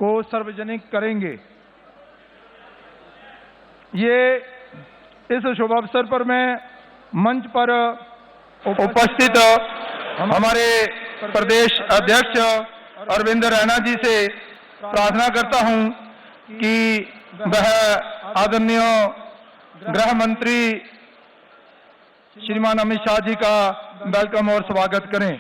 को सार्वजनिक करेंगे। ये इस शुभ अवसर पर मैं मंच पर उपस्थित हमारे प्रदेश अध्यक्ष अरविंद रैना जी से प्रार्थना करता हूं कि वह आदरणीय गृह मंत्री श्रीमान अमित शाह जी का वेलकम और स्वागत करें।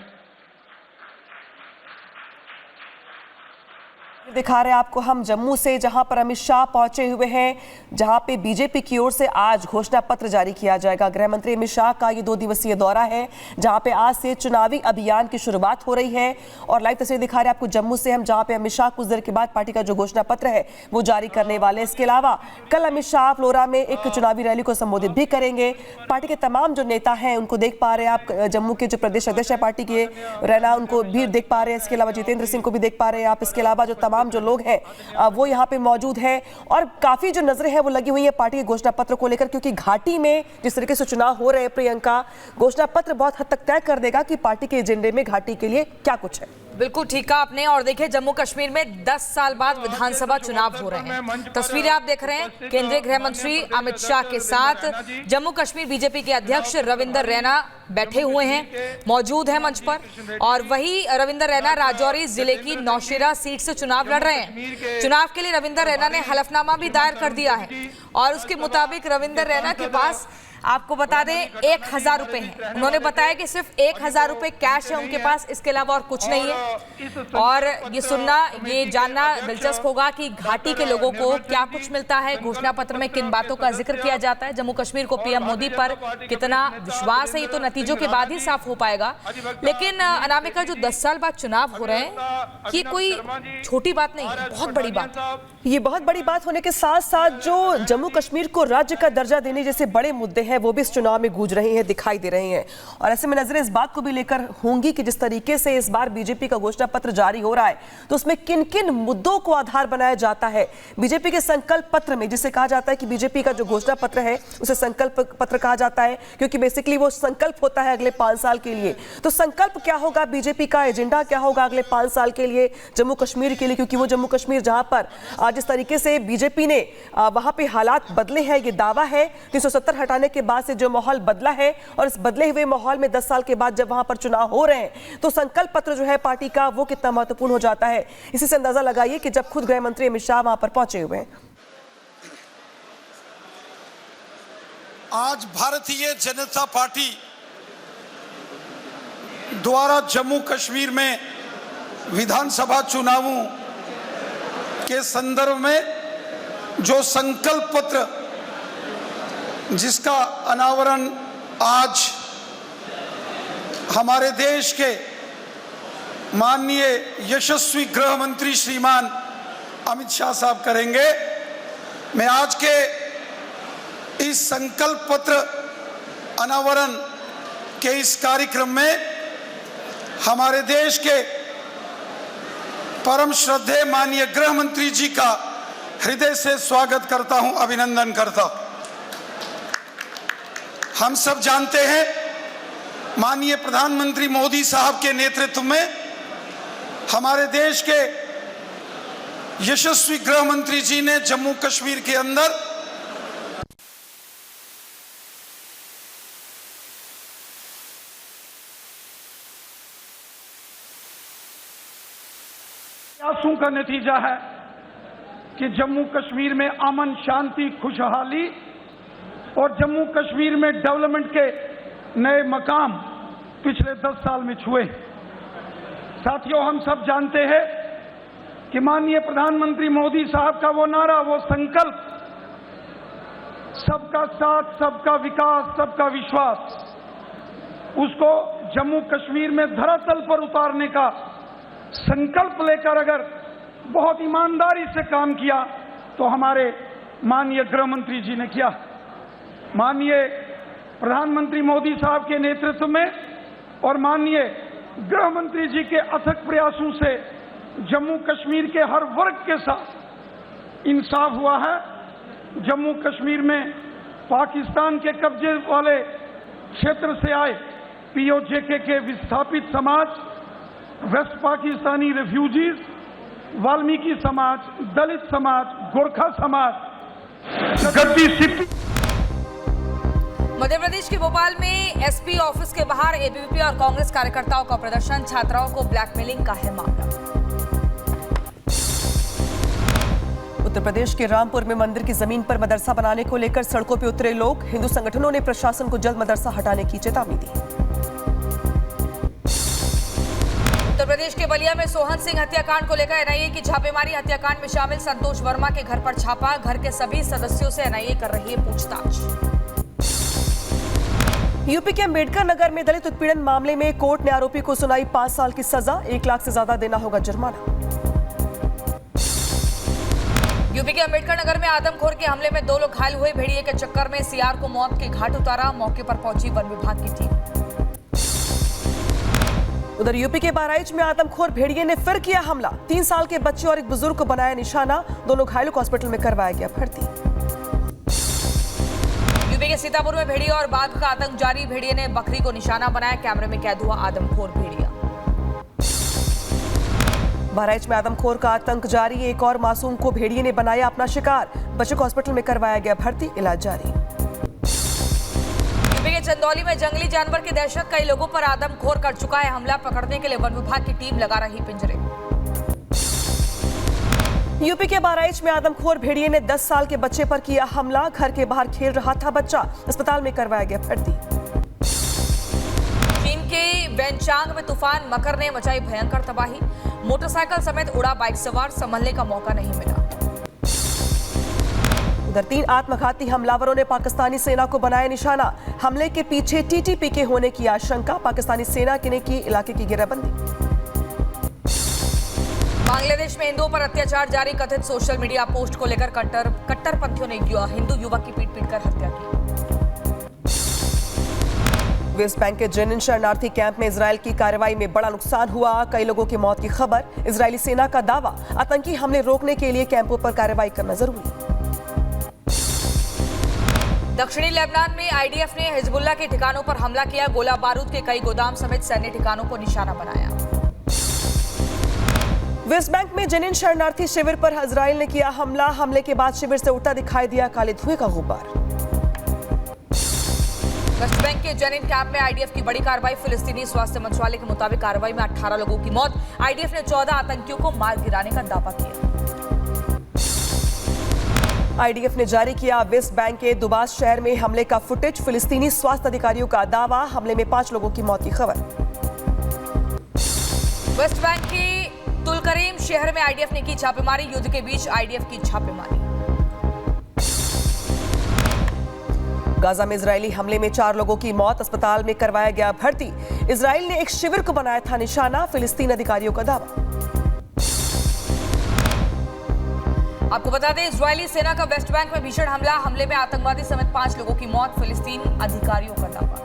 दिखा रहे हैं आपको हम जम्मू से, जहां पर अमित शाह पहुंचे हुए हैं, जहां पे बीजेपी की ओर से आज घोषणा पत्र जारी किया जाएगा। गृह मंत्री अमित शाह का ये 2 दिवसीय दौरा है, जहां पे आज से चुनावी अभियान की शुरुआत हो रही है। और लाइव तस्वीर दिखा रहे हैं आपको जम्मू से हम, जहां पे अमित शाह कुछ देर के बाद पार्टी का जो घोषणा पत्र है वो जारी करने वाले। इसके अलावा कल अमित शाह फ्लोरा में एक चुनावी रैली को संबोधित भी करेंगे। पार्टी के तमाम जो नेता हैं उनको देख पा रहे हैं आप, जम्मू के जो प्रदेश अध्यक्ष है पार्टी के रैना, उनको भी देख पा रहे हैं। इसके अलावा जितेंद्र सिंह को भी देख पा रहे हैं आप। इसके अलावा जो तमाम जो लोग हैं वो यहाँ पे मौजूद हैं और काफी जो नजरें हैं वो लगी हुई है पार्टी के घोषणा पत्र को लेकर, क्योंकि घाटी में जिस तरीके से चुनाव हो रहे हैं प्रियंका, घोषणा पत्र बहुत हद तक तय कर देगा कि पार्टी के एजेंडे में घाटी के लिए क्या कुछ है। बिल्कुल ठीक कहा आपने। और देखिए जम्मू कश्मीर में 10 साल बाद विधानसभा चुनाव हो रहे हैं। तस्वीरें आप देख रहे हैं केंद्रीय गृह मंत्री अमित शाह के साथ जम्मू कश्मीर बीजेपी के अध्यक्ष रविंदर रैना बैठे हुए हैं, मौजूद हैं मंच पर। और वही रविंदर रैना राजौरी जिले की नौशेरा सीट से चुनाव लड़ रहे हैं। चुनाव के लिए रविंदर रैना ने हलफनामा भी दायर कर दिया है और उसके मुताबिक रविंदर रैना के पास, आपको बता दें, 1000 रुपए हैं। उन्होंने बताया कि सिर्फ 1000 रुपए कैश है उनके पास, इसके अलावा और कुछ नहीं है। और ये सुनना, ये जानना दिलचस्प होगा कि घाटी के लोगों को क्या कुछ मिलता है, घोषणा पत्र में किन बातों का जिक्र किया जाता है, जम्मू कश्मीर को पीएम मोदी पर कितना विश्वास है, ये तो नतीजों के बाद ही साफ हो पाएगा। लेकिन अनामिका, जो 10 साल बाद चुनाव हो रहे हैं, ये कोई छोटी बात नहीं है, बहुत बड़ी बात है। ये बहुत बड़ी बात होने के साथ साथ जो जम्मू कश्मीर को राज्य का दर्जा देने जैसे बड़े मुद्दे हैं वो भी इस चुनाव में गूंज रहे हैं, दिखाई दे रहे हैं। और ऐसे में नजरें इस बात को भी लेकर होंगी कि जिस तरीके से इस बार बीजेपी का घोषणा पत्र जारी हो रहा है तो उसमें किन किन मुद्दों को आधार बनाया जाता है। बीजेपी के संकल्प पत्र में, जिसे कहा जाता है कि बीजेपी का जो घोषणा पत्र है उसे संकल्प पत्र कहा जाता है, क्योंकि बेसिकली वो संकल्प होता है अगले 5 साल के लिए। तो संकल्प क्या होगा, बीजेपी का एजेंडा क्या होगा अगले 5 साल के लिए जम्मू कश्मीर के लिए, क्योंकि वो जम्मू कश्मीर जहां पर जिस तरीके से बीजेपी ने वहां पे हालात बदले हैं, ये दावा है 370 हटाने के बाद से जो माहौल बदला है। और इस बदले हुए माहौल में 10 साल के बाद जब वहां पर चुनाव हो रहे हैं तो संकल्प पत्र जो है पार्टी का वो कितना महत्वपूर्ण हो जाता है। इसी से अंदाजा लगाइए कि जब खुद गृह मंत्री अमित शाह वहां पर पहुंचे हुए हैं। आज भारतीय जनता पार्टी द्वारा जम्मू कश्मीर में विधानसभा चुनावों के संदर्भ में जो संकल्प पत्र जिसका अनावरण आज हमारे देश के माननीय यशस्वी गृह मंत्री श्रीमान अमित शाह साहब करेंगे, मैं आज के इस संकल्प पत्र अनावरण के इस कार्यक्रम में हमारे देश के परम श्रद्धेय माननीय गृह मंत्री जी का हृदय से स्वागत करता हूं, अभिनंदन करता हूं। हम सब जानते हैं माननीय प्रधानमंत्री मोदी साहब के नेतृत्व में हमारे देश के यशस्वी गृह मंत्री जी ने जम्मू कश्मीर के अंदर प्रयासों का नतीजा है कि जम्मू कश्मीर में अमन, शांति, खुशहाली और जम्मू कश्मीर में डेवलपमेंट के नए मकाम पिछले 10 साल में छुए। साथियों, हम सब जानते हैं कि माननीय प्रधानमंत्री मोदी साहब का वो नारा, वो संकल्प, सबका साथ, सबका विकास, सबका विश्वास, उसको जम्मू कश्मीर में धरातल पर उतारने का संकल्प लेकर अगर बहुत ईमानदारी से काम किया तो हमारे माननीय गृह मंत्री जी ने किया। माननीय प्रधानमंत्री मोदी साहब के नेतृत्व में और माननीय गृह मंत्री जी के अथक प्रयासों से जम्मू कश्मीर के हर वर्ग के साथ इंसाफ हुआ है। जम्मू कश्मीर में पाकिस्तान के कब्जे वाले क्षेत्र से आए POJK के विस्थापित समाज, वेस्ट पाकिस्तानी रेफ्यूजीज, वाल्मीकि समाज, दलित समाज, गोरखा समाज, गद्दी सिपी। मध्य प्रदेश के भोपाल में एसपी ऑफिस के बाहर एबीवीपी और कांग्रेस कार्यकर्ताओं का प्रदर्शन, छात्राओं को ब्लैकमेलिंग का है मामला। उत्तर प्रदेश के रामपुर में मंदिर की जमीन पर मदरसा बनाने को लेकर सड़कों पर उतरे लोग। हिंदू संगठनों ने प्रशासन को जल्द मदरसा हटाने की चेतावनी दी। उत्तर प्रदेश के बलिया में सोहन सिंह हत्याकांड को लेकर एनआईए की छापेमारी, हत्याकांड में शामिल संतोष वर्मा के घर पर छापा, घर के सभी सदस्यों से एनआईए कर रही है पूछताछ। यूपी के अंबेडकर नगर में दलित उत्पीड़न मामले में कोर्ट ने आरोपी को सुनाई 5 साल की सजा, 1 लाख से ज्यादा देना होगा जुर्माना। यूपी के अंबेडकर नगर में आदमखोर के हमले में 2 लोग घायल हुए, भेड़िए के चक्कर में सीआर को मौत के घाट उतारा, मौके पर पहुंची वन विभाग की टीम। उधर यूपी के बहराइच में आदमखोर भेड़िए ने फिर किया हमला, 3 साल के बच्चे और एक बुजुर्ग को बनाया निशाना, दोनों घायलों को हॉस्पिटल में करवाया गया भर्ती। यूपी के सीतापुर में भेड़िया और बाघ का आतंक जारी, भेड़िए ने बकरी को निशाना बनाया, कैमरे में कैद हुआ आदमखोर भेड़िया। बहराइच में आदमखोर का आतंक जारी, एक और मासूम को भेड़िए ने बनाया अपना शिकार, बच्चे को हॉस्पिटल में करवाया गया भर्ती, इलाज जारी। यूपी के चंदौली में जंगली जानवर की दहशत, कई लोगों पर आदमखोर कर चुका है हमला, पकड़ने के लिए वन विभाग की टीम लगा रही पिंजरे। यूपी के बहराइच में आदमखोर भेड़िए ने 10 साल के बच्चे पर किया हमला, घर के बाहर खेल रहा था बच्चा, अस्पताल में करवाया गया भर्ती। चीन के वेनचांग में तूफान मकर ने मचाई भयंकर तबाही, मोटरसाइकिल समेत उड़ा बाइक सवार, संभलने का मौका नहीं मिला। उधर 3 आत्मघाती हमलावरों ने पाकिस्तानी सेना को बनाया निशाना, हमले के पीछे टीटीपी के होने की आशंका, पाकिस्तानी सेना ने की इलाके की घेराबंदी। बांग्लादेश में हिंदुओं पर अत्याचार जारी, कथित सोशल मीडिया पोस्ट को लेकर कट्टरपंथियों ने हिंदू युवक की पीट कर हत्या की। वेस्ट बैंक के जेनिन शरणार्थी कैंप में इजरायल की कार्रवाई में बड़ा नुकसान हुआ, कई लोगों की मौत की खबर, इजरायली सेना का दावा, आतंकी हमले रोकने के लिए कैंपों पर कार्रवाई करना जरूरी। दक्षिणी लेबनान में आईडीएफ ने हिजबुल्लाह के ठिकानों पर हमला किया, गोला बारूद के कई गोदाम समेत सैन्य ठिकानों को निशाना बनाया। वेस्ट बैंक में जेनिन शरणार्थी शिविर पर इजरायल ने किया हमला, हमले के बाद शिविर से उड़ता दिखाई दिया काले धुएं का गुब्बार। वेस्ट बैंक के जेनिन कैंप में आईडीएफ की बड़ी कार्रवाई, फिलिस्तीनी स्वास्थ्य मंत्रालय के मुताबिक कार्रवाई में 18 लोगों की मौत, आईडीएफ ने 14 आतंकियों को मार गिराने का दावा किया। आईडीएफ ने जारी किया वेस्ट बैंक के दुबास शहर में हमले का फुटेज, फिलिस्तीनी स्वास्थ्य अधिकारियों का दावा, हमले में 5 लोगों की मौत की खबर। वेस्ट बैंक के तुलकरीम शहर में आईडीएफ ने की छापेमारी, युद्ध के बीच आईडीएफ की छापेमारी। गाजा में इजरायली हमले में 4 लोगों की मौत, अस्पताल में करवाया गया भर्ती, इजराइल ने एक शिविर को बनाया था निशाना, फिलिस्तीन अधिकारियों का दावा। आपको बता दें, इजरायली सेना का वेस्ट बैंक में भीषण हमला, हमले में आतंकवादी समेत 5 लोगों की मौत, फिलिस्तीन अधिकारियों का दावा।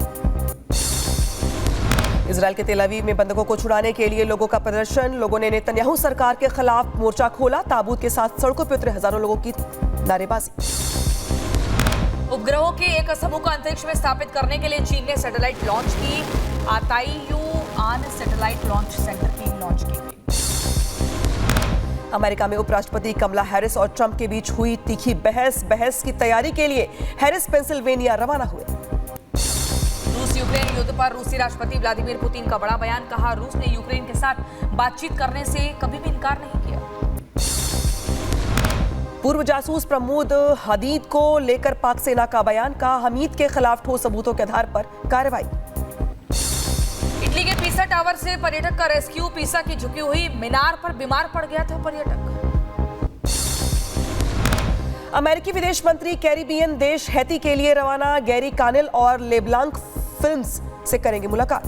इजरायल के तेल अवीव में बंधकों को छुड़ाने के लिए लोगों का प्रदर्शन, लोगों ने नेतन्याहू सरकार के खिलाफ मोर्चा खोला, ताबूत के साथ सड़कों पर उतरे हजारों लोगों की नारेबाजी। उपग्रहों के एक समूह को अंतरिक्ष में स्थापित करने के लिए चीन ने सैटेलाइट लॉन्च की, ताइयुआन सैटेलाइट लॉन्च सेंटर की लॉन्च की गई। अमेरिका में उपराष्ट्रपति कमला हैरिस और ट्रंप के बीच हुई तीखी बहस की तैयारी के लिए हैरिस पेंसिल्वेनिया रवाना हुए। रूस यूक्रेन युद्ध पर रूसी राष्ट्रपति व्लादिमीर पुतिन का बड़ा बयान, कहा रूस ने यूक्रेन के साथ बातचीत करने से कभी भी इनकार नहीं किया। पूर्व जासूस प्रमोद हदीद को लेकर पाक सेना का बयान, कहा हमीद के खिलाफ ठोस सबूतों के आधार पर कार्रवाई। इटली के पीसा टावर से पर्यटक का रेस्क्यू, पीसा की झुकी हुई मीनार पर बीमार पड़ गया था पर्यटक। अमेरिकी विदेश मंत्री कैरिबियन देश हैती के लिए रवाना, गैरी कानेल और लेब्लांक फिल्म्स से करेंगे मुलाकात।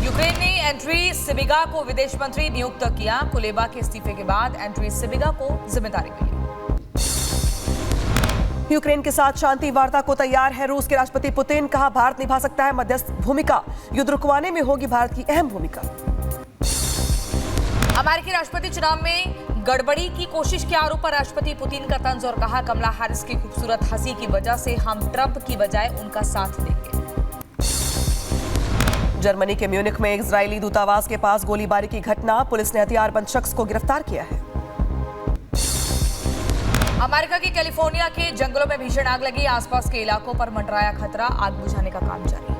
यूक्रेन ने एंड्री सिबिगा को विदेश मंत्री नियुक्त किया, कुलेबा के इस्तीफे के बाद एंड्री सिबिगा को जिम्मेदारी मिली। यूक्रेन के साथ शांति वार्ता को तैयार है रूस के राष्ट्रपति पुतिन, कहा भारत निभा सकता है मध्यस्थ भूमिका, युद्ध रुकवाने में होगी भारत की अहम भूमिका। अमेरिकी राष्ट्रपति चुनाव में गड़बड़ी की कोशिश के आरोप पर राष्ट्रपति पुतिन का तंज, और कहा कमला हैरिस की खूबसूरत हंसी की वजह से हम ट्रंप की बजाय उनका साथ देंगे। जर्मनी के म्यूनिख में इजरायली दूतावास के पास गोलीबारी की घटना, पुलिस ने हथियारबंद शख्स को गिरफ्तार किया है। अमेरिका की कैलिफोर्निया के जंगलों में भीषण आग लगी, आसपास के इलाकों पर मंडराया खतरा, आग बुझाने का काम जारी।